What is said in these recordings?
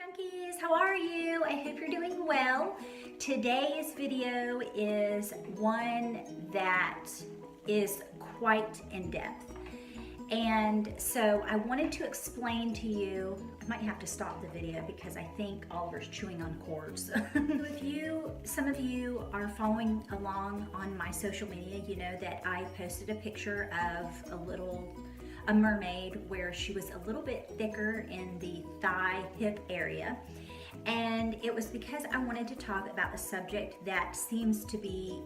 Junkies, how are you? I hope you're doing well. Today's video is one that is quite in depth. And so I wanted to explain to you, I might have to stop the video because I think Oliver's chewing on cords. Some of you are following along on my social media, you know that I posted a picture of a mermaid where she was a little bit thicker in the thigh hip area. And it was because I wanted to talk about a subject that seems to be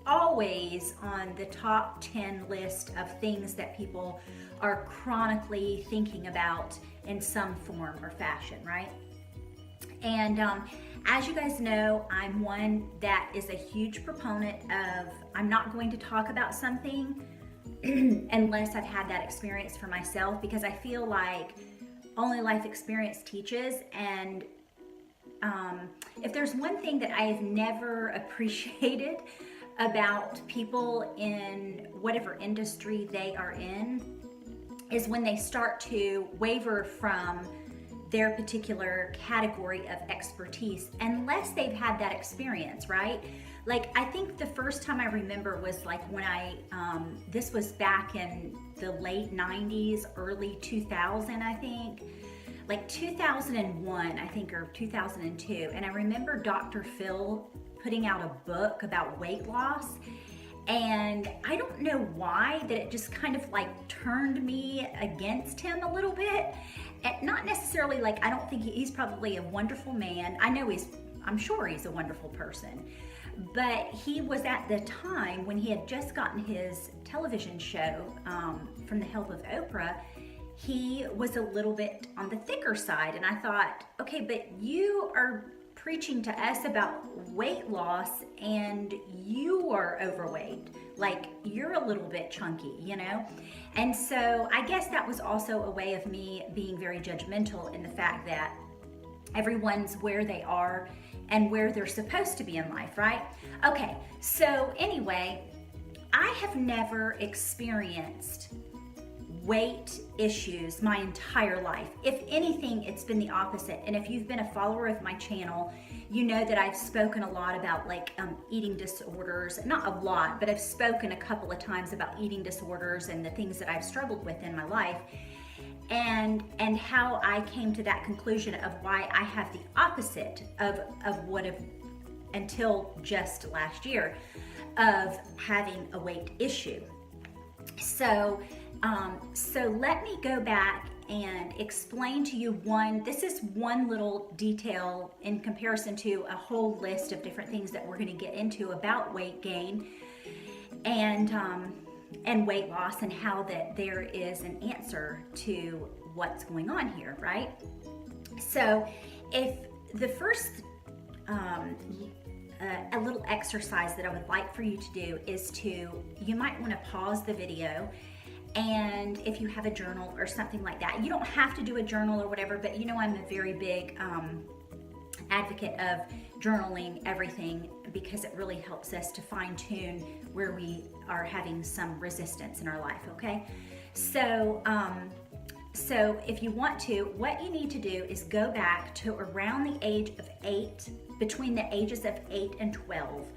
always on the top 10 list of things that people are chronically thinking about in some form or fashion, right? And as you guys know, I'm one that is a huge proponent of, I'm not going to talk about something unless I've had that experience for myself, because I feel like only life experience teaches. And if there's one thing that I have never appreciated about people in whatever industry they are in, is when they start to waver from their particular category of expertise, unless they've had that experience, right? Like, I think the first time I remember was like when this was back in the late 90s, early 2000, I think. Like 2001, I think, or 2002. And I remember Dr. Phil putting out a book about weight loss. And I don't know why, that it just kind of like turned me against him a little bit. And not necessarily like, I don't think he's probably a wonderful man. I'm sure he's a wonderful person. But he was, at the time when he had just gotten his television show from the help of Oprah, he was a little bit on the thicker side. And I thought, okay, but you are preaching to us about weight loss and you are overweight. Like, you're a little bit chunky, you know? And so I guess that was also a way of me being very judgmental in the fact that everyone's where they are and where they're supposed to be in life, right? Okay, so anyway, I have never experienced weight issues my entire life. If anything, it's been the opposite. And if you've been a follower of my channel, you know that I've spoken a lot about eating disorders. Not a lot, but I've spoken a couple of times about eating disorders and the things that I've struggled with in my life, and how I came to that conclusion of why I have the opposite of what until just last year, of having a weight issue. So let me go back and explain to you this is one little detail in comparison to a whole list of different things that we're going to get into about weight gain and weight loss, and how that there is an answer to what's going on here, right? So if the first a little exercise that I would like for you to do is you might want to pause the video, and if you have a journal or something like that, you don't have to do a journal or whatever, but you know I'm a very big advocate of journaling everything, because it really helps us to fine-tune where we are having some resistance in our life, okay? So if you want to, what you need to do is go back to around the age of 8, between the ages of 8 and 12.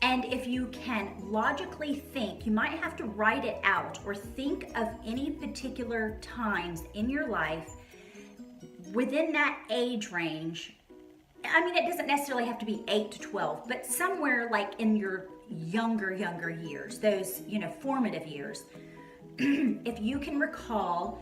And if you can logically think, you might have to write it out or think of any particular times in your life within that age range. I mean, it doesn't necessarily have to be 8 to 12, but somewhere like in your younger years, those, formative years, if you can recall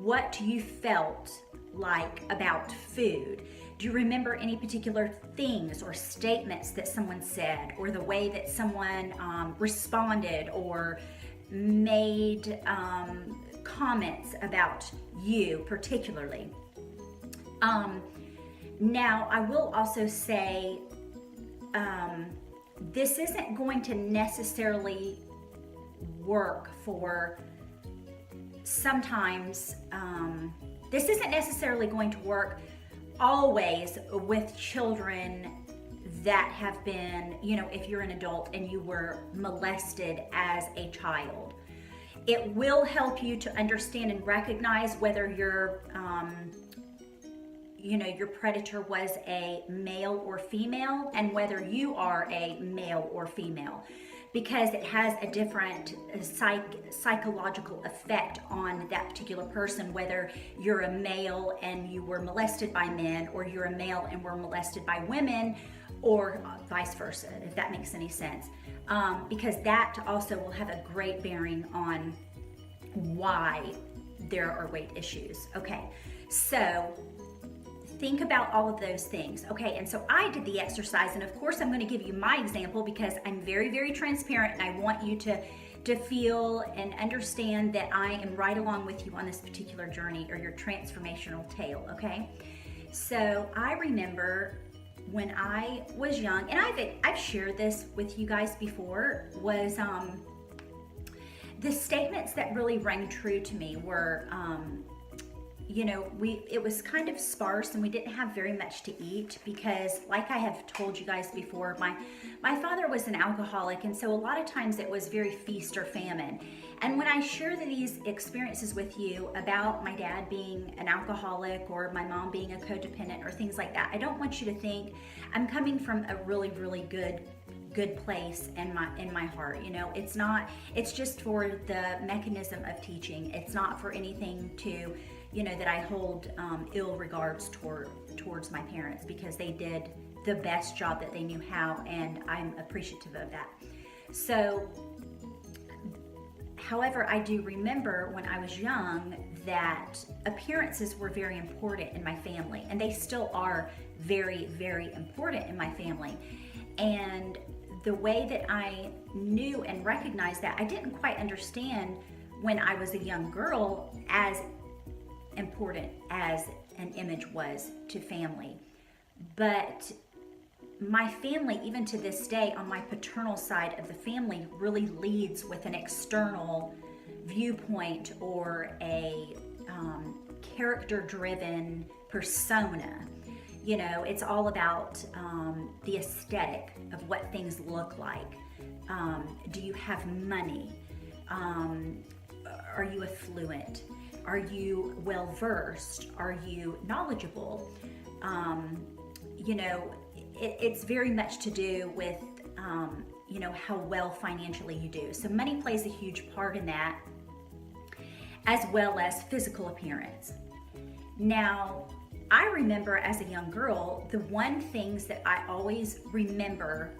what you felt like about food. Do you remember any particular things or statements that someone said, or the way that someone responded or made comments about you particularly? Now, I will also say, this isn't going to necessarily work for sometimes, this isn't necessarily going to work always with children that have been, if you're an adult and you were molested as a child. It will help you to understand and recognize whether you're your predator was a male or female, and whether you are a male or female, because it has a different psychological effect on that particular person, whether you're a male and you were molested by men, or you're a male and were molested by women, or vice versa, if that makes any sense. Because that also will have a great bearing on why there are weight issues. Okay, so think about all of those things. Okay, and so I did the exercise, and of course I'm going to give you my example because I'm very, very transparent, and I want you to feel and understand that I am right along with you on this particular journey, or your transformational tale. Okay, so I remember when I was young, and I've shared this with you guys before, was the statements that really rang true to me were, it was kind of sparse, and we didn't have very much to eat because, like I have told you guys before, my father was an alcoholic, and so a lot of times it was very feast or famine. And when I share these experiences with you about my dad being an alcoholic or my mom being a codependent or things like that, I don't want you to think I'm coming from a really, really good place in my heart. It's just for the mechanism of teaching. It's not for anything to, that I hold ill regards towards my parents, because they did the best job that they knew how, and I'm appreciative of that. So, however, I do remember when I was young that appearances were very important in my family, and they still are very, very important in my family. And the way that I knew and recognized that, I didn't quite understand when I was a young girl as important as an image was to family. But my family, even to this day, on my paternal side of the family, really leads with an external viewpoint or a character-driven persona. It's all about the aesthetic of what things look like. Do you have money? Are you affluent? Are you well-versed? Are you knowledgeable? It's very much to do with, how well financially you do. So money plays a huge part in that, as well as physical appearance. Now, I remember as a young girl, the one things that I always remember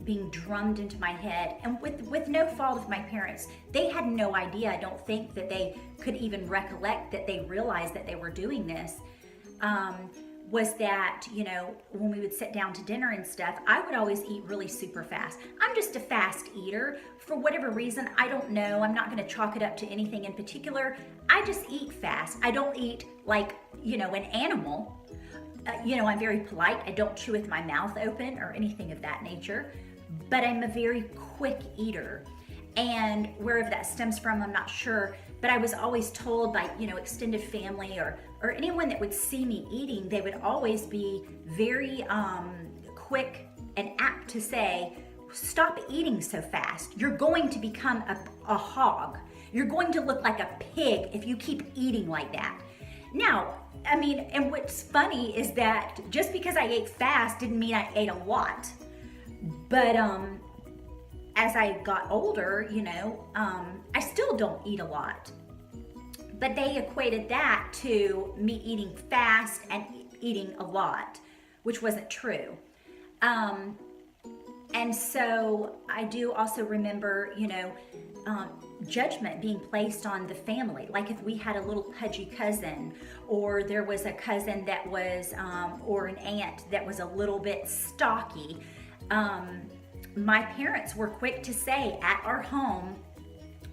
being drummed into my head, and with no fault of my parents, they had no idea, I don't think, that they could even recollect that they realized that they were doing this, was that, when we would sit down to dinner and stuff, I would always eat really super fast. I'm just a fast eater. For whatever reason, I don't know. I'm not going to chalk it up to anything in particular. I just eat fast. I don't eat like, an animal. I'm very polite. I don't chew with my mouth open or anything of that nature. But I'm a very quick eater. And wherever that stems from, I'm not sure. But I was always told by, extended family or anyone that would see me eating, they would always be very quick and apt to say, stop eating so fast. You're going to become a hog. You're going to look like a pig if you keep eating like that. Now, and what's funny is that just because I ate fast didn't mean I ate a lot. But as I got older, I still don't eat a lot. But they equated that to me eating fast and eating a lot, which wasn't true. And so I do also remember, judgment being placed on the family. Like if we had a little pudgy cousin, or there was a cousin that was, or an aunt that was a little bit stocky, my parents were quick to say at our home,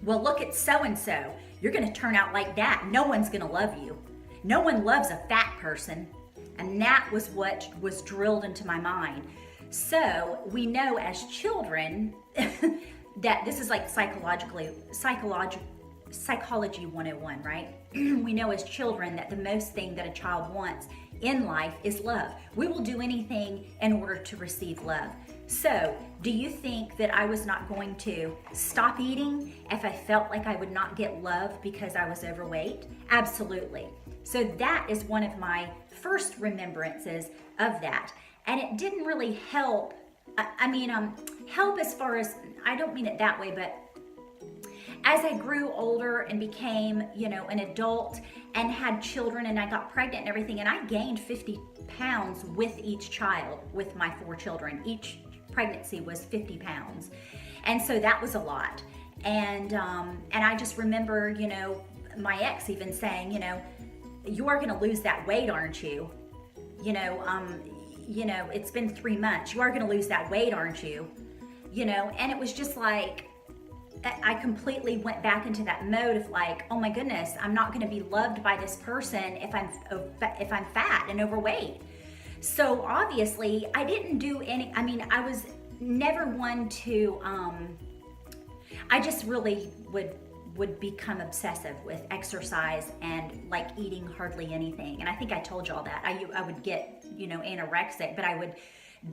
well, look at so-and-so. You're going to turn out like that. No one's going to love you. No one loves a fat person. And that was what was drilled into my mind. So we know as children that this is like psychology 101, right? We know as children that the most thing that a child wants in life is love. We will do anything in order to receive love. So, do you think that I was not going to stop eating if I felt like I would not get love because I was overweight? Absolutely. So that is one of my first remembrances of that. And it didn't really help. Help as far as, I don't mean it that way, but as I grew older and became, an adult and had children and I got pregnant and everything, and I gained 50 pounds with each child, with my 4 children. Each pregnancy was 50 pounds. And so that was a lot. And I just remember, my ex even saying, you are going to lose that weight, aren't you? It's been 3 months. You are going to lose that weight, aren't you? And it was just like, I completely went back into that mode of like, oh my goodness, I'm not going to be loved by this person if I'm fat and overweight. So obviously I didn't do any, I was never one to, I just really would become obsessive with exercise and like eating hardly anything. And I think I told y'all that I would get, anorexic, but I would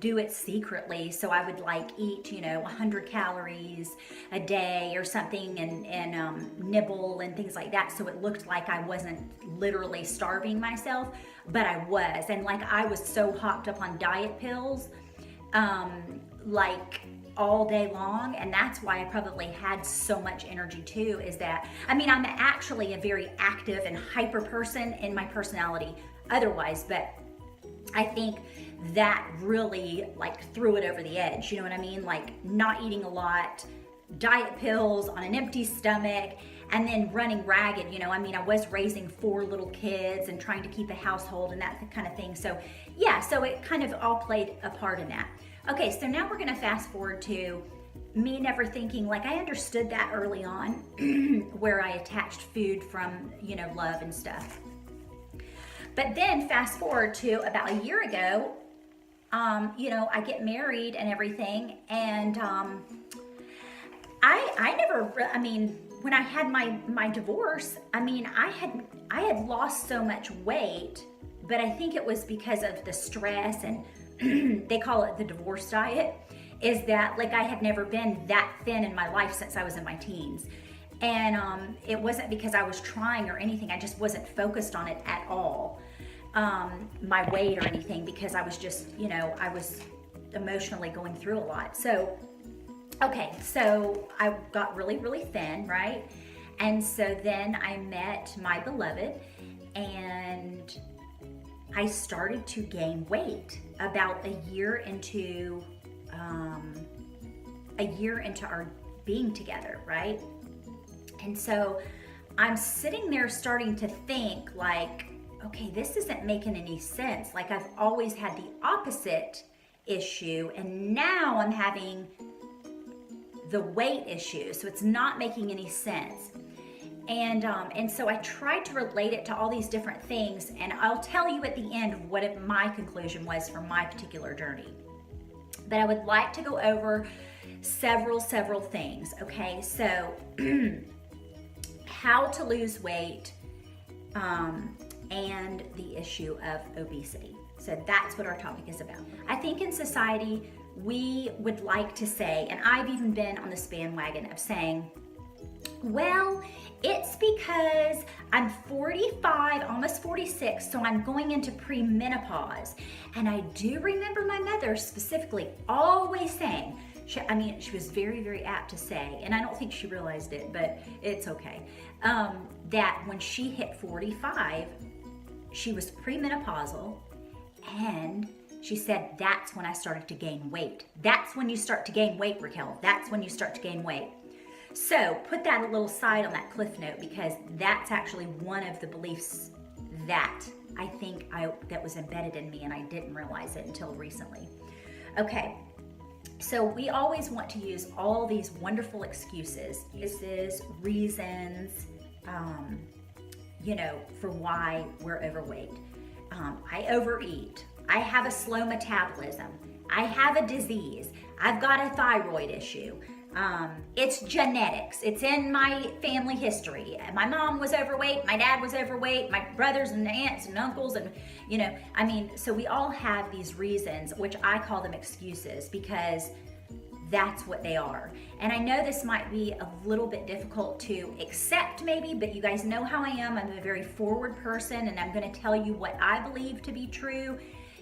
do it secretly. So I would like eat, 100 calories a day or something and nibble and things like that. So it looked like I wasn't literally starving myself, but I was. And like I was so hopped up on diet pills, like all day long. And that's why I probably had so much energy too, is that, I'm actually a very active and hyper person in my personality otherwise, but I think that really like threw it over the edge, you know what I mean? Like not eating a lot, diet pills on an empty stomach, and then running ragged, I was raising 4 little kids and trying to keep a household and that kind of thing. So yeah, so it kind of all played a part in that. Okay, so now we're gonna fast forward to me never thinking, like I understood that early on where I attached food from, love and stuff. But then fast forward to about a year ago, I get married and everything, and I never, when I had my divorce, I had lost so much weight, but I think it was because of the stress and they call it the divorce diet, is that like I had never been that thin in my life since I was in my teens. And it wasn't because I was trying or anything, I just wasn't focused on it at all. My weight or anything, because I was just, I was emotionally going through a lot. So, okay, so I got really, really thin, right? And so then I met my beloved and I started to gain weight about a year into our being together, right? And so I'm sitting there starting to think like, okay, this isn't making any sense. Like I've always had the opposite issue and now I'm having the weight issue. So it's not making any sense. And so I tried to relate it to all these different things, and I'll tell you at the end what my conclusion was for my particular journey. But I would like to go over several things, okay? So how to lose weight, and the issue of obesity. So that's what our topic is about. I think in society, we would like to say, and I've even been on this bandwagon of saying, well, it's because I'm 45, almost 46, so I'm going into premenopause. And I do remember my mother specifically always saying, she was very, very apt to say, and I don't think she realized it, but it's okay, that when she hit 45, she was premenopausal, and she said, that's when I started to gain weight. That's when you start to gain weight, Raquel. That's when you start to gain weight. So put that a little side on that cliff note, because that's actually one of the beliefs that I think that was embedded in me, and I didn't realize it until recently. Okay, so we always want to use all these wonderful excuses, reasons, for why we're overweight. I overeat. I have a slow metabolism. I have a disease. I've got a thyroid issue. It's genetics. It's in my family history. My mom was overweight. My dad was overweight. My brothers and aunts and uncles, and so we all have these reasons, which I call them excuses, because that's what they are. And I know this might be a little bit difficult to accept maybe, but you guys know how I am. I'm a very forward person, and I'm going to tell you what I believe to be true.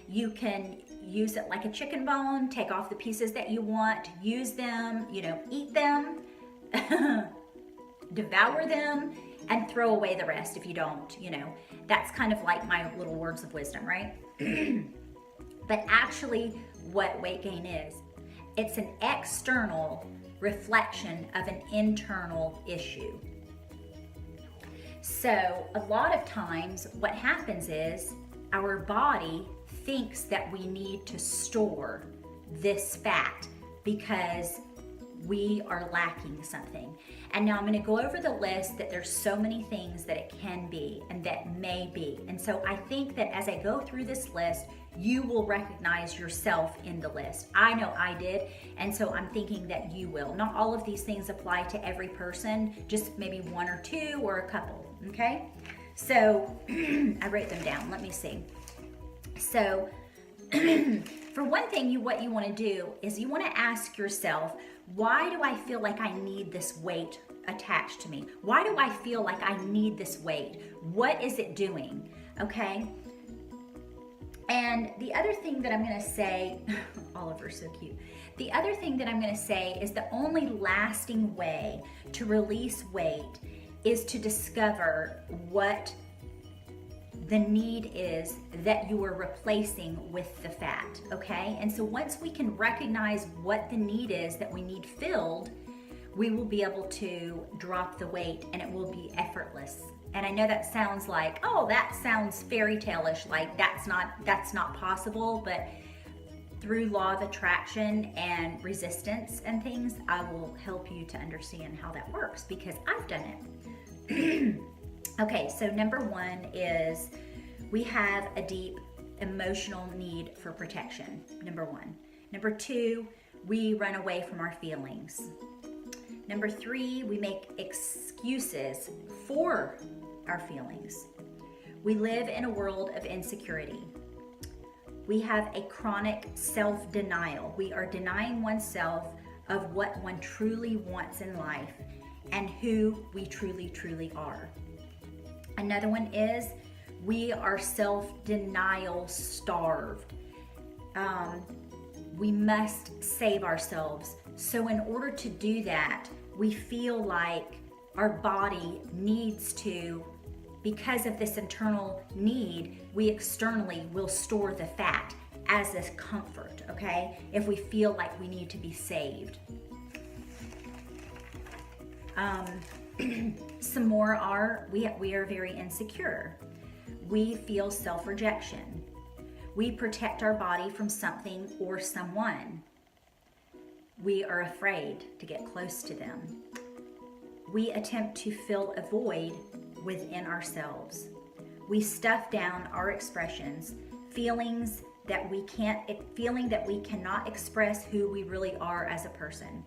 You can use it like a chicken bone, take off the pieces that you want, use them, eat them, devour them, and throw away the rest if you don't, That's kind of like my little words of wisdom, right? But actually what weight gain is, it's an external reflection of an internal issue. So a lot of times what happens is our body thinks that we need to store this fat because we are lacking something. And now I'm going to go over the list that there's so many things that it can be and that may be. And so I think that as I go through this list, you will recognize yourself in the list. I know I did, and so I'm thinking that you will. Not all of these things apply to every person, just maybe one or two or a couple, okay? So I wrote them down. Let me see. So for one thing, what you want to do is you want to ask yourself, why do I feel like I need this weight attached to me? Why do I feel like I need this weight? What is it doing? Okay? And the other thing that I'm going to say, Oliver's so cute. The other thing that I'm going to say is the only lasting way to release weight is to discover what the need is that you are replacing with the fat, okay? And so once we can recognize what the need is that we need filled, we will be able to drop the weight and it will be effortless. And I know that sounds like, oh, that sounds fairy tale-ish, like that's not possible, but through law of attraction and resistance and things, I will help you to understand how that works because I've done it. Okay, so number one is we have a deep emotional need for protection, number one. Number two, we run away from our feelings. Number three, we make excuses for our feelings. We live in a world of insecurity. We have a chronic self-denial. We are denying oneself of what one truly wants in life and who we truly, truly are. Another one is we are self-denial starved. We must save ourselves. So in order to do that, we feel like our body needs to, because of this internal need, we externally will store the fat as a comfort, okay? If we feel like we need to be saved. Some more are, we are very insecure. We feel self-rejection. We protect our body from something or someone. We are afraid to get close to them. We attempt to fill a void within ourselves. We stuff down our expressions, feeling that we cannot express who we really are as a person.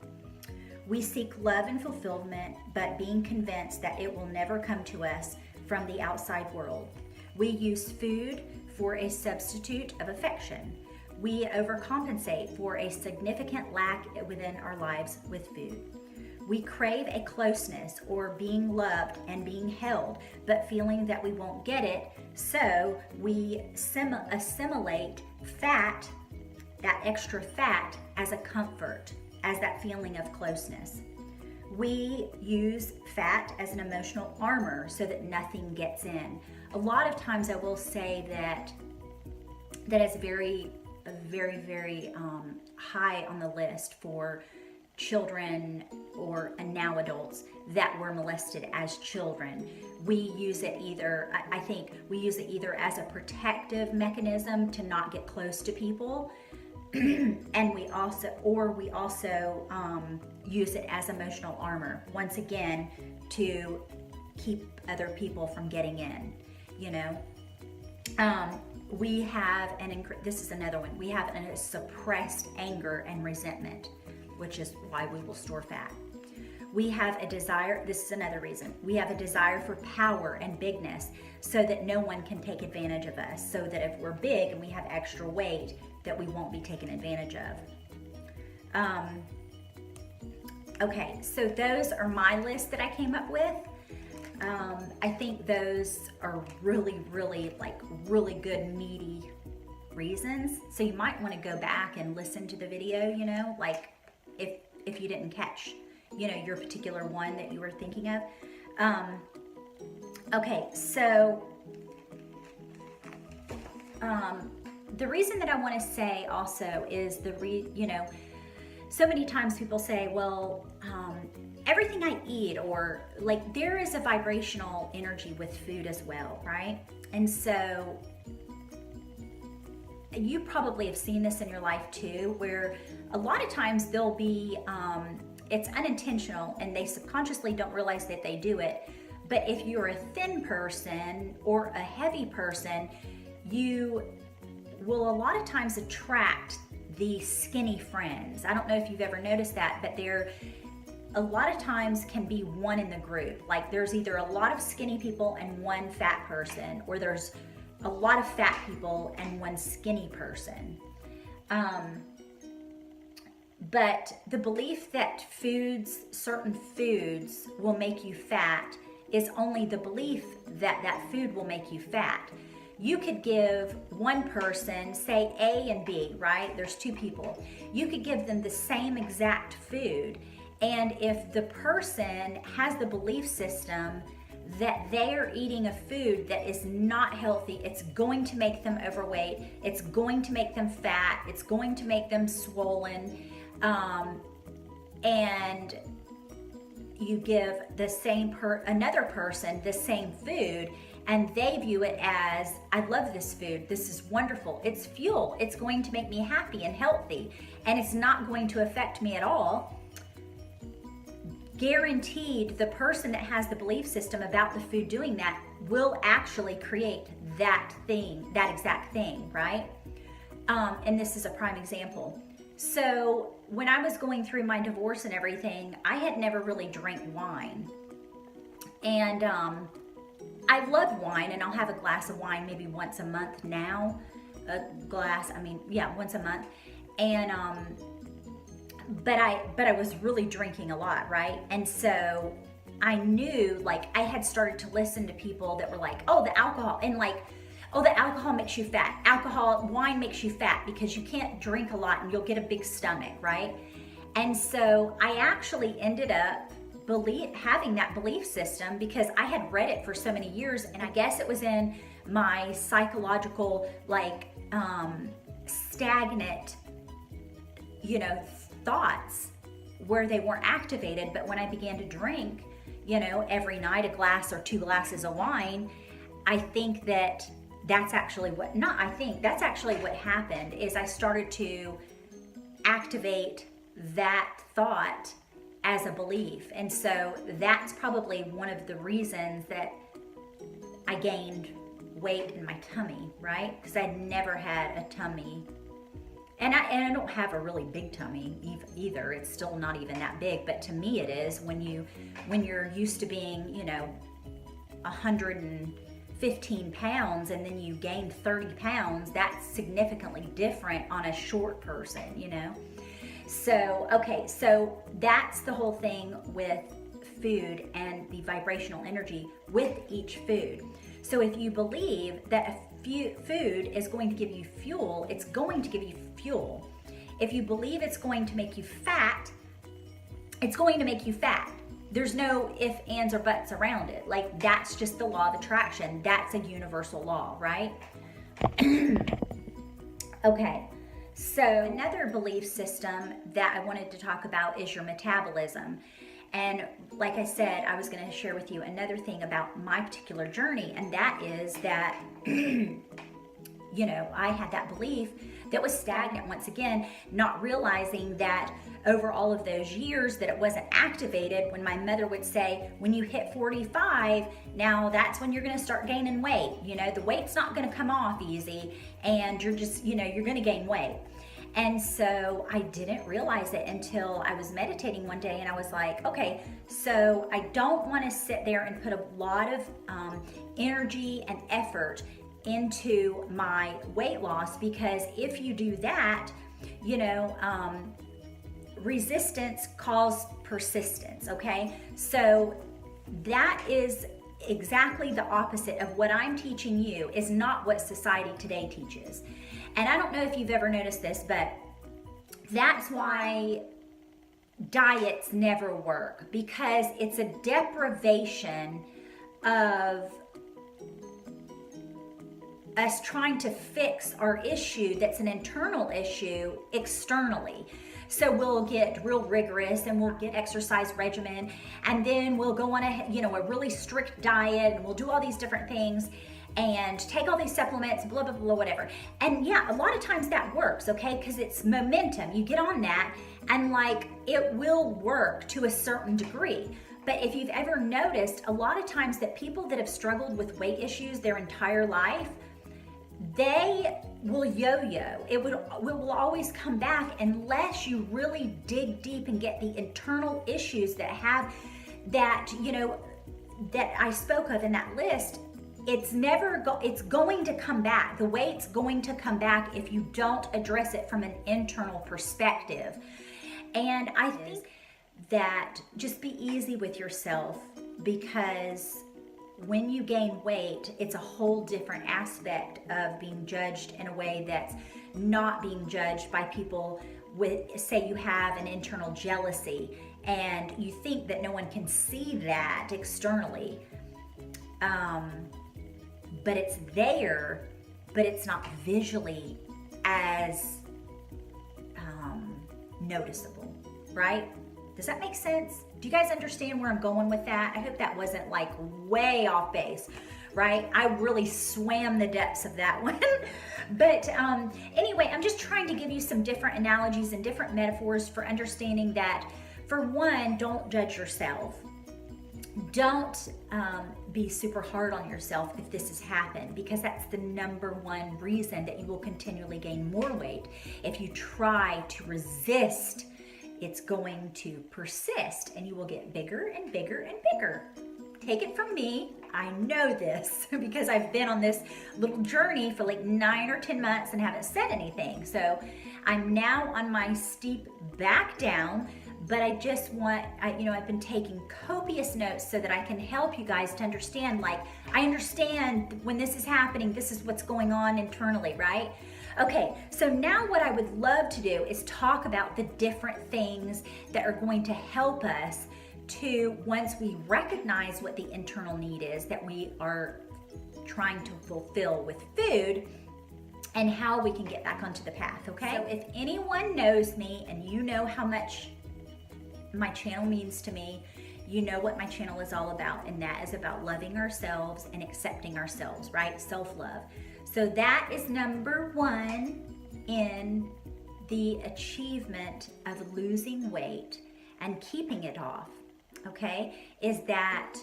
We seek love and fulfillment, but being convinced that it will never come to us from the outside world. We use food for a substitute of affection. We overcompensate for a significant lack within our lives with food. We crave a closeness or being loved and being held, but feeling that we won't get it, so we assimilate fat, that extra fat, as a comfort, as that feeling of closeness. We use fat as an emotional armor so that nothing gets in. A lot of times I will say that is very, very high on the list for children or now adults that were molested as children. We use it either, I think we use it either as a protective mechanism to not get close to people, and we also use it as emotional armor, once again, to keep other people from getting in, we have this is another one. We have a suppressed anger and resentment, which is why we will store fat. We have a desire, this is another reason, we have a desire for power and bigness so that no one can take advantage of us, so that if we're big and we have extra weight, that we won't be taken advantage of. Okay, so those are my list that I came up with. I think those are really, really, like really good, meaty reasons. So you might want to go back and listen to the video, you know, like if you didn't catch, you know, your particular one that you were thinking of. Okay, so the reason that I want to say also is you know, so many times people say, well, everything I eat, or like there is a vibrational energy with food as well, right? And so you probably have seen this in your life too, where a lot of times there'll be, it's unintentional and they subconsciously don't realize that they do it. But if you're a thin person or a heavy person, you will a lot of times attract the skinny friends. I don't know if you've ever noticed that, but they're a lot of times can be one in the group. Like there's either a lot of skinny people and one fat person, or there's a lot of fat people and one skinny person. But the belief that certain foods will make you fat is only the belief that that food will make you fat. You could give one person, say A and B, right? There's two people. You could give them the same exact food. And if the person has the belief system that they are eating a food that is not healthy, it's going to make them overweight, it's going to make them fat, it's going to make them swollen, and you give the same another person the same food, and they view it as, I love this food, this is wonderful, it's fuel, it's going to make me happy and healthy, and it's not going to affect me at all. Guaranteed, the person that has the belief system about the food doing that will actually create that thing, that exact thing, right? And this is a prime example. So when I was going through my divorce and everything, I had never really drank wine. And I love wine, and I'll have a glass of wine maybe once a month now. Once a month. And but I was really drinking a lot, right? And so I knew, like, I had started to listen to people that were like, oh, the alcohol, and like, oh, the alcohol makes you fat. Wine makes you fat because you can't drink a lot and you'll get a big stomach, right? And so I actually ended up having that belief system because I had read it for so many years, and I guess it was in my psychological, like, stagnant, you know, thoughts where they weren't activated. But when I began to drink, you know, every night a glass or 2 glasses of wine, I think that that's actually what happened is I started to activate that thought as a belief. And so that's probably one of the reasons that I gained weight in my tummy, right? Because I'd never had a tummy. And I don't have a really big tummy either. It's still not even that big, but to me it is. When you're used to being, you know, 115 pounds and then you gain 30 pounds, that's significantly different on a short person, you know? So, okay, so that's the whole thing with food and the vibrational energy with each food. So if you believe that food is going to give you fuel, it's going to give you fuel. If you believe it's going to make you fat, it's going to make you fat. There's no ifs, ands, or buts around it. Like, that's just the law of attraction. That's a universal law, right? Okay, so another belief system that I wanted to talk about is your metabolism. And like I said, I was going to share with you another thing about my particular journey, and that is that, you know, I had that belief that was stagnant once again, not realizing that over all of those years that it wasn't activated. When my mother would say, when you hit 45, now that's when you're going to start gaining weight. You know, the weight's not going to come off easy, and you're just, you know, you're going to gain weight. And so I didn't realize it until I was meditating one day, and I was like, okay, so I don't want to sit there and put a lot of energy and effort into my weight loss, because if you do that, you know, resistance caused persistence, okay? So that is exactly the opposite of what I'm teaching you, is not what society today teaches. And I don't know if you've ever noticed this, but that's why diets never work, because it's a deprivation of us trying to fix our issue that's an internal issue externally. So we'll get real rigorous and we'll get exercise regimen, and then we'll go on a really strict diet, and we'll do all these different things and take all these supplements, blah, blah, blah, whatever. And yeah, a lot of times that works, okay? Because it's momentum. You get on that and like it will work to a certain degree. But if you've ever noticed, a lot of times that people that have struggled with weight issues their entire life, they will yo-yo. It will always come back unless you really dig deep and get the internal issues that have that, that I spoke of in that list. It's going to come back. The weight's going to come back if you don't address it from an internal perspective. And I think that just be easy with yourself, because when you gain weight, it's a whole different aspect of being judged in a way that's not being judged by people with, say you have an internal jealousy and you think that no one can see that externally. But it's there, but it's not visually as noticeable, right? Does that make sense? Do you guys understand where I'm going with that? I hope that wasn't like way off base, right? I really swam the depths of that one. But anyway, I'm just trying to give you some different analogies and different metaphors for understanding that, for one, don't judge yourself. Don't be super hard on yourself if this has happened, because that's the number one reason that you will continually gain more weight. If you try to resist, it's going to persist and you will get bigger and bigger and bigger. Take it from me, I know this because I've been on this little journey for like 9 or 10 months and haven't said anything. So I'm now on my steep back down, but I just want, I've been taking copious notes so that I can help you guys to understand, like, I understand when this is happening, this is what's going on internally, right? Okay, so now what I would love to do is talk about the different things that are going to help us to, once we recognize what the internal need is that we are trying to fulfill with food, and how we can get back onto the path, okay? So if anyone knows me and you know how much my channel means to me, you know what my channel is all about, and that is about loving ourselves and accepting ourselves, right? Self-love. So that is number one in the achievement of losing weight and keeping it off, okay? Is that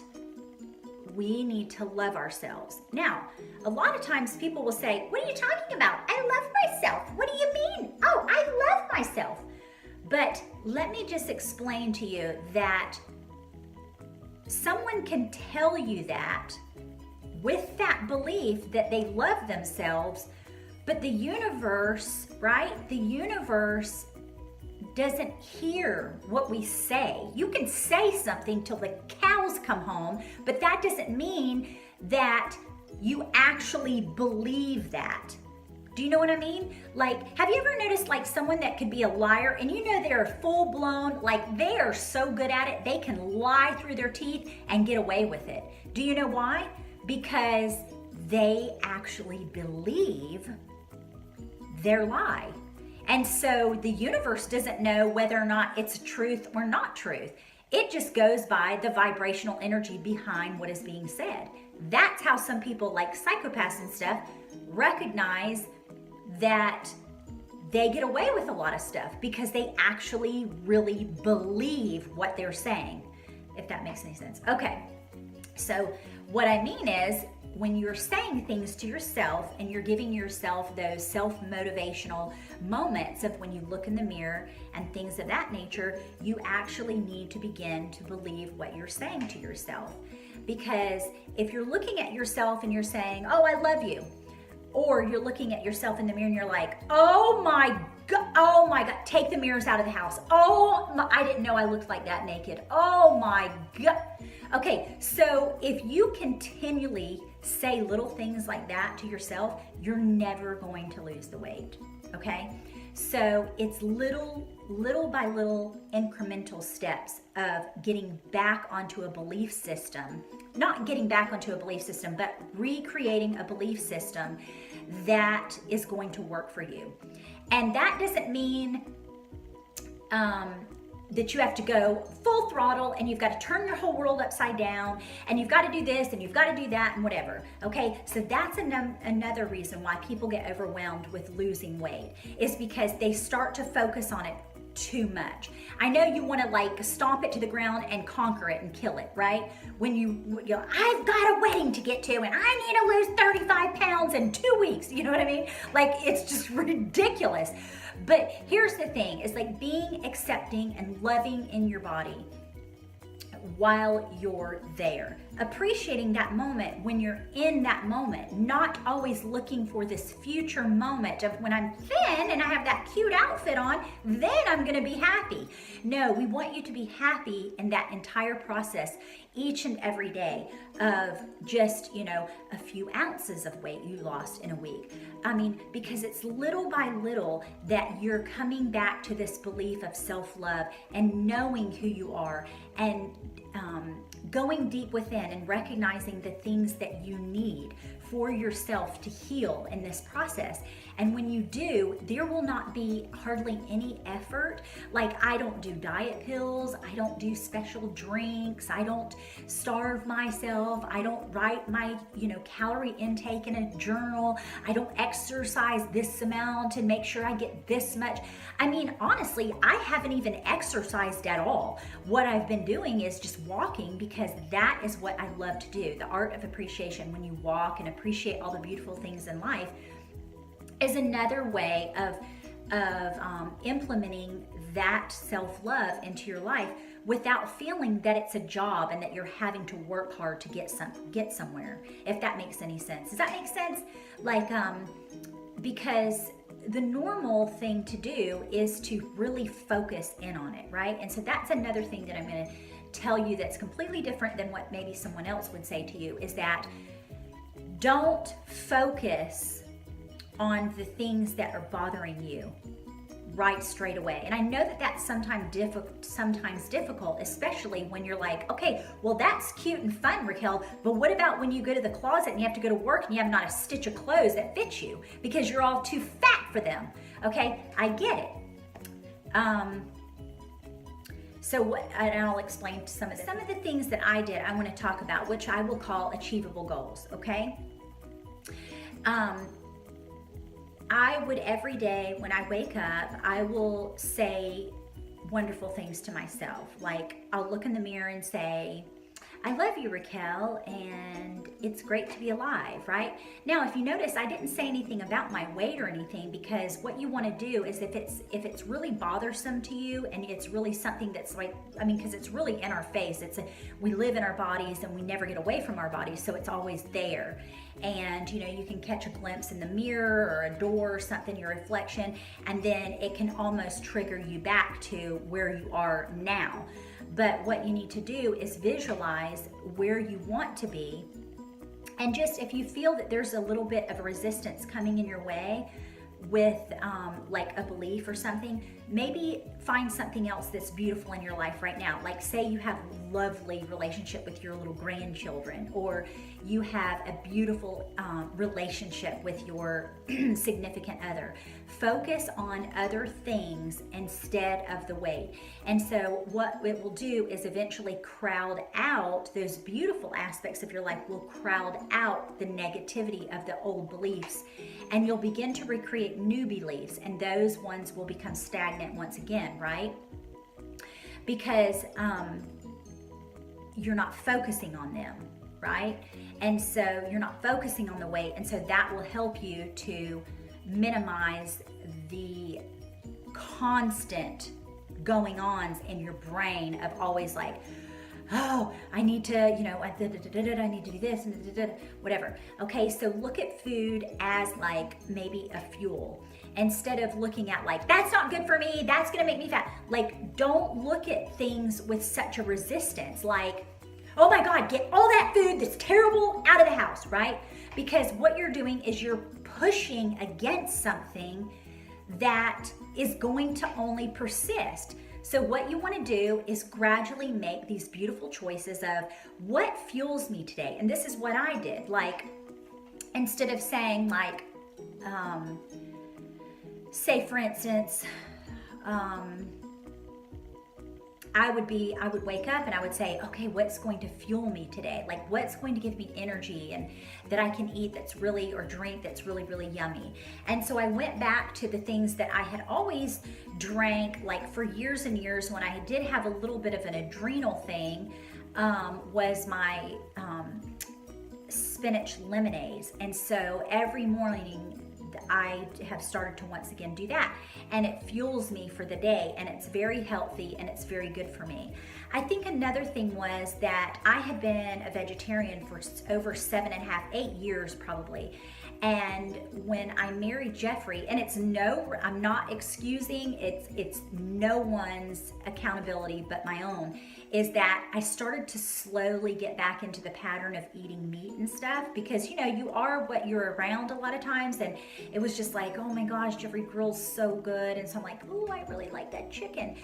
we need to love ourselves. Now, a lot of times people will say, what are you talking about? I love myself. What do you mean? Oh, I love myself. But let me just explain to you that someone can tell you that with that belief that they love themselves, but the universe, right? The universe doesn't hear what we say. You can say something till the cows come home, but that doesn't mean that you actually believe that. Do you know what I mean? Like, have you ever noticed like someone that could be a liar and you know they're full blown, like they are so good at it, they can lie through their teeth and get away with it. Do you know why? Because they actually believe their lie. And so the universe doesn't know whether or not it's truth or not truth. It just goes by the vibrational energy behind what is being said. That's how some people, like psychopaths and stuff, recognize that they get away with a lot of stuff because they actually really believe what they're saying, if that makes any sense. Okay, so what I mean is, when you're saying things to yourself and you're giving yourself those self-motivational moments of when you look in the mirror and things of that nature, you actually need to begin to believe what you're saying to yourself. Because if you're looking at yourself and you're saying, oh, I love you, or you're looking at yourself in the mirror and you're like, oh my God, oh my God, take the mirrors out of the house. Oh, I didn't know I looked like that naked. Oh my God. Okay, so if you continually say little things like that to yourself, you're never going to lose the weight, okay? So it's little by little incremental steps of getting back onto a belief system, not getting back onto a belief system, but recreating a belief system that is going to work for you. And that doesn't mean that you have to go full throttle and you've got to turn your whole world upside down and you've got to do this and you've got to do that and whatever. Okay, so that's another reason why people get overwhelmed with losing weight, is because they start to focus on it too much. I know you want to like stomp it to the ground and conquer it and kill it, right? When you know, I've got a wedding to get to and I need to lose 35 pounds in 2 weeks. You know what I mean? Like, it's just ridiculous. But here's the thing, is like being accepting and loving in your body while you're there. Appreciating that moment when you're in that moment, not always looking for this future moment of when I'm thin and I have that cute outfit on, then I'm gonna be happy. No, we want you to be happy in that entire process each and every day of just, you know, a few ounces of weight you lost in a week. I mean, because it's little by little that you're coming back to this belief of self-love and knowing who you are and going deep within and recognizing the things that you need for yourself to heal in this process. And when you do, there will not be hardly any effort. Like, I don't do diet pills, I don't do special drinks, I don't starve myself, I don't write my, you know, calorie intake in a journal, I don't exercise this amount and make sure I get this much. I mean, honestly, I haven't even exercised at all. What I've been doing is just walking, because that is what I love to do. The art of appreciation, when you walk and appreciate all the beautiful things in life, is another way of implementing that self-love into your life without feeling that it's a job and that you're having to work hard to get somewhere, if that makes any sense. Does that make sense? Like, because the normal thing to do is to really focus in on it, right? And so that's another thing that I'm going to tell you that's completely different than what maybe someone else would say to you, is that don't focus on the things that are bothering you right straight away. And I know that that's sometimes difficult, especially when you're like, okay, well, that's cute and fun, Raquel, but what about when you go to the closet and you have to go to work and you have not a stitch of clothes that fit you because you're all too fat for them? Okay, I get it. And I'll explain some of the things that I did. I want to talk about, which I will call achievable goals. Okay. I would every day when I wake up, I will say wonderful things to myself. Like, I'll look in the mirror and say, I love you, Raquel, and it's great to be alive, right? Now, if you notice, I didn't say anything about my weight or anything, because what you want to do is if it's really bothersome to you and it's really something that's like, I mean, because it's really in our face. We live in our bodies and we never get away from our bodies, so it's always there. And, you know, you can catch a glimpse in the mirror or a door or something, your reflection, and then it can almost trigger you back to where you are now. But what you need to do is visualize where you want to be. And just if you feel that there's a little bit of resistance coming in your way with like a belief or something, maybe find something else that's beautiful in your life right now. Like, say you have a lovely relationship with your little grandchildren, or you have a beautiful relationship with your significant other. Focus on other things instead of the weight. And so what it will do is eventually crowd out those beautiful aspects of your life, will crowd out the negativity of the old beliefs, and you'll begin to recreate new beliefs, and those ones will become stagnant once again, right? Because you're not focusing on them, right? And so you're not focusing on the weight, and so that will help you to minimize the constant going ons in your brain of always like, oh, I need to, you know, I need to do this and whatever. Okay, so look at food as like maybe a fuel. instead of looking at like, that's not good for me, that's gonna make me fat. Like, don't look at things with such a resistance. Like, oh my God, get all that food that's terrible out of the house, right? Because what you're doing is you're pushing against something that is going to only persist. So what you want to do is gradually make these beautiful choices of what fuels me today. And this is what I did. Like, instead of saying like, say for instance, I would wake up and I would say, okay, what's going to fuel me today? Like, what's going to give me energy and that I can eat that's really, or drink that's really, really yummy. And so I went back to the things that I had always drank, like for years and years when I did have a little bit of an adrenal thing, was my spinach lemonades. And so every morning I have started to once again do that, and it fuels me for the day, and it's very healthy and it's very good for me. I think another thing was that I had been a vegetarian for over 7.5, 8 years probably. And when I married Jeffrey, and I'm not excusing, it's no one's accountability but my own, is that I started to slowly get back into the pattern of eating meat and stuff, because you are what you're around a lot of times. And it was just like, oh my gosh, Jeffrey grills so good. And so I'm like, oh, I really like that chicken.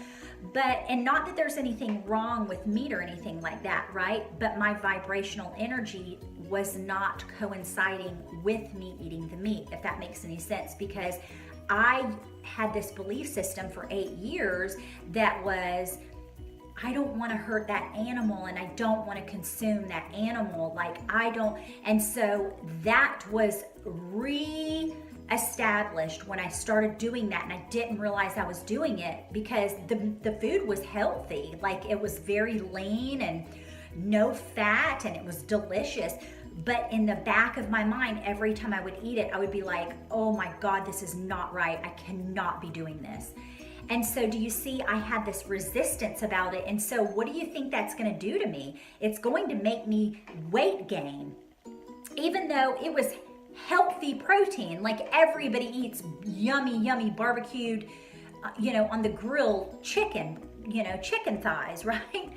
And not that there's anything wrong with meat or anything like that, right? But my vibrational energy was not coinciding with me eating the meat, if that makes any sense, because I had this belief system for 8 years that was, I don't want to hurt that animal and I don't want to consume that animal. And so that was re-established when I started doing that, and I didn't realize I was doing it because the food was healthy. Like, it was very lean and no fat and it was delicious. But in the back of my mind, every time I would eat it, I would be like, oh my God, this is not right. I cannot be doing this. And so do you see, I had this resistance about it. And so what do you think that's going to do to me? It's going to make me weight gain, even though it was healthy protein. Like, everybody eats yummy, yummy barbecued, on the grill chicken, chicken thighs, right?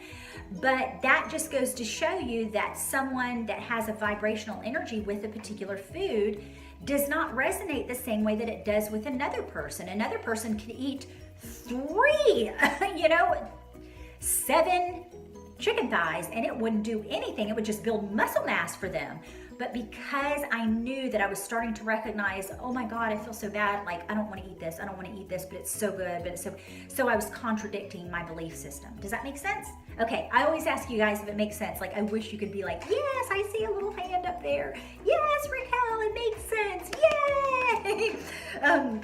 But that just goes to show you that someone that has a vibrational energy with a particular food does not resonate the same way that it does with another person. Another person can eat 7 chicken thighs and it wouldn't do anything. It would just build muscle mass for them. But because I knew that I was starting to recognize, oh my God, I feel so bad. Like, I don't want to eat this. I don't want to eat this, but it's so good. But it's so I was contradicting my belief system. Does that make sense? Okay. I always ask you guys if it makes sense. Like, I wish you could be like, yes, I see a little hand up there. Yes, Raquel, it makes sense. Yay.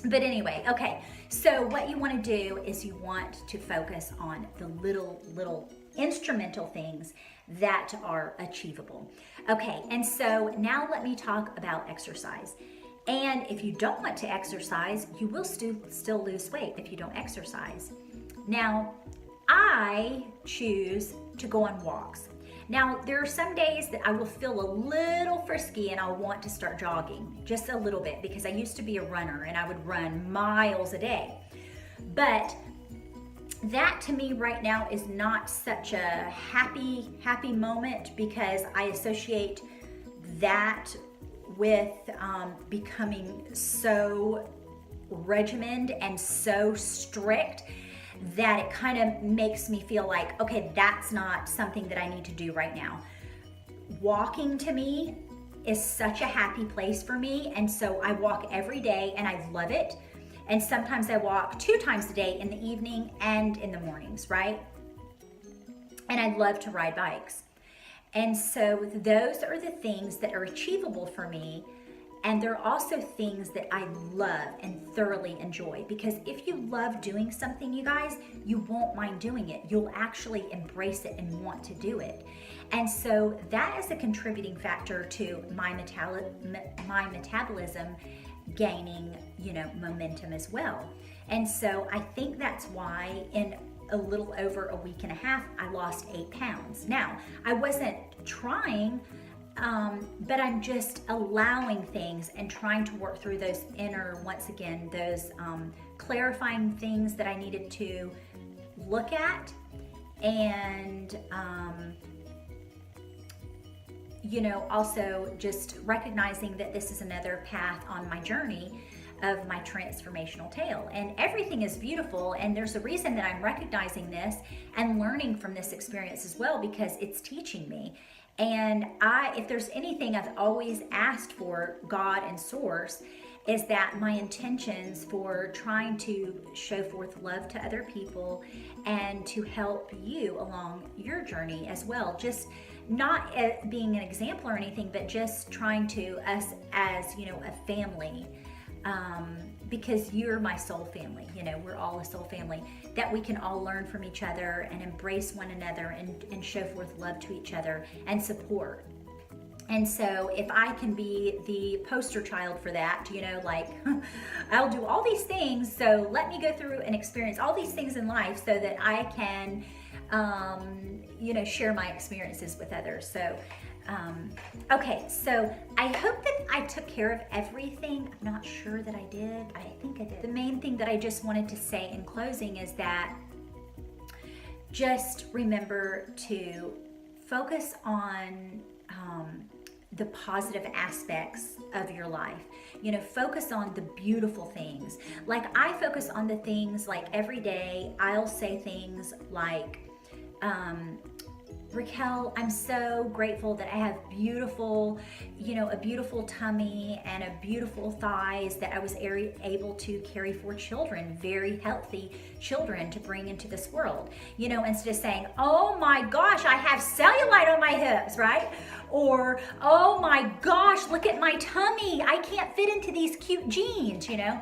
But anyway, okay. So what you want to do is you want to focus on the little instrumental things that are achievable. Okay, and so now let me talk about exercise. And if you don't want to exercise, you will still lose weight if you don't exercise. Now, I choose to go on walks. Now, there are some days that I will feel a little frisky and I'll want to start jogging just a little bit, because I used to be a runner and I would run miles a day. But that to me right now is not such a happy moment, because I associate that with becoming so regimented and so strict that it kind of makes me feel like, okay, that's not something that I need to do right now. Walking to me is such a happy place for me, and so I walk every day and I love it. And sometimes I walk 2 times a day, in the evening and in the mornings, right? And I love to ride bikes. And so those are the things that are achievable for me. And they're also things that I love and thoroughly enjoy, because if you love doing something, you guys, you won't mind doing it. You'll actually embrace it and want to do it. And so that is a contributing factor to my metabolism gaining, momentum as well. And so I think that's why in a little over a week and a half, I lost 8 pounds. Now, I wasn't trying but I'm just allowing things and trying to work through those inner, once again, those clarifying things that I needed to look at, and you know, also just recognizing that this is another path on my journey of my transformational tale. And everything is beautiful, and there's a reason that I'm recognizing this and learning from this experience as well, because it's teaching me. And if there's anything I've always asked for, God and Source, is that my intentions for trying to show forth love to other people and to help you along your journey as well. Just not being an example or anything, but just trying to, us as, you know, a family, because you're my soul family, you know, we're all a soul family, that we can all learn from each other and embrace one another and show forth love to each other and support. And so if I can be the poster child for that, you know, like I'll do all these things, so let me go through and experience all these things in life so that I can, you know, share my experiences with others. So okay, so I hope that I took care of everything. I'm not sure that I did. I think I did. The main thing that I just wanted to say in closing is that just remember to focus on the positive aspects of your life. You know, focus on the beautiful things. Like I focus on the things, like every day I'll say things like, Raquel, I'm so grateful that I have beautiful, you know, a beautiful tummy and a beautiful thighs, that I was able to carry 4 children, very healthy children to bring into this world. You know, instead of saying, oh my gosh, I have cellulite on my hips, right? Or, oh my gosh, look at my tummy, I can't fit into these cute jeans, you know?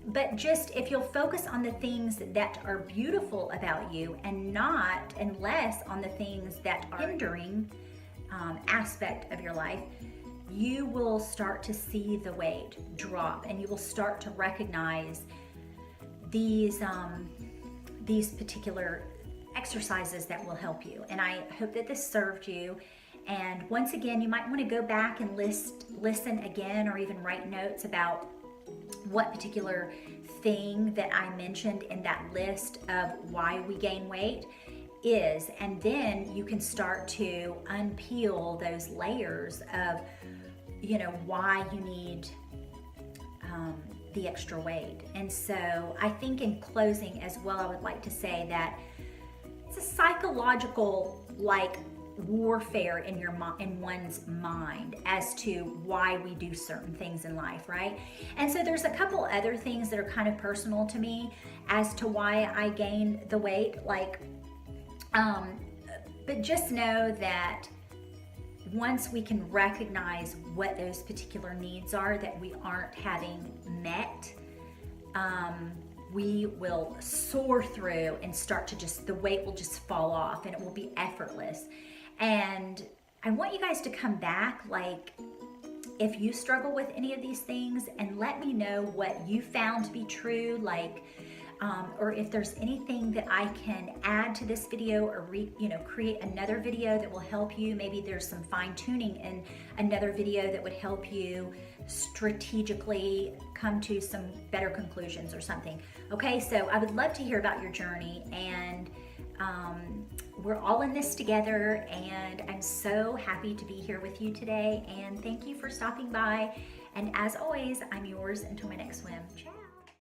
But just if you'll focus on the things that are beautiful about you and less on the things that are hindering aspect of your life, you will start to see the weight drop, and you will start to recognize these particular exercises that will help you. And I hope that this served you. And once again, you might want to go back and listen again, or even write notes about what particular thing that I mentioned in that list of why we gain weight is, and then you can start to unpeel those layers of, you know, why you need the extra weight. And so I think in closing as well, I would like to say that it's a psychological, like, warfare in one's mind as to why we do certain things in life, right? And so there's a couple other things that are kind of personal to me as to why I gained the weight, like, but just know that once we can recognize what those particular needs are that we aren't having met, we will soar through and start to just, the weight will just fall off and it will be effortless. And I want you guys to come back, like, if you struggle with any of these things, and let me know what you found to be true, like, or if there's anything that I can add to this video, or create another video that will help you. Maybe there's some fine tuning in another video that would help you strategically come to some better conclusions or something. Okay, so I would love to hear about your journey, and we're all in this together, and I'm so happy to be here with you today, and thank you for stopping by. And as always, I'm yours until my next swim. Ciao.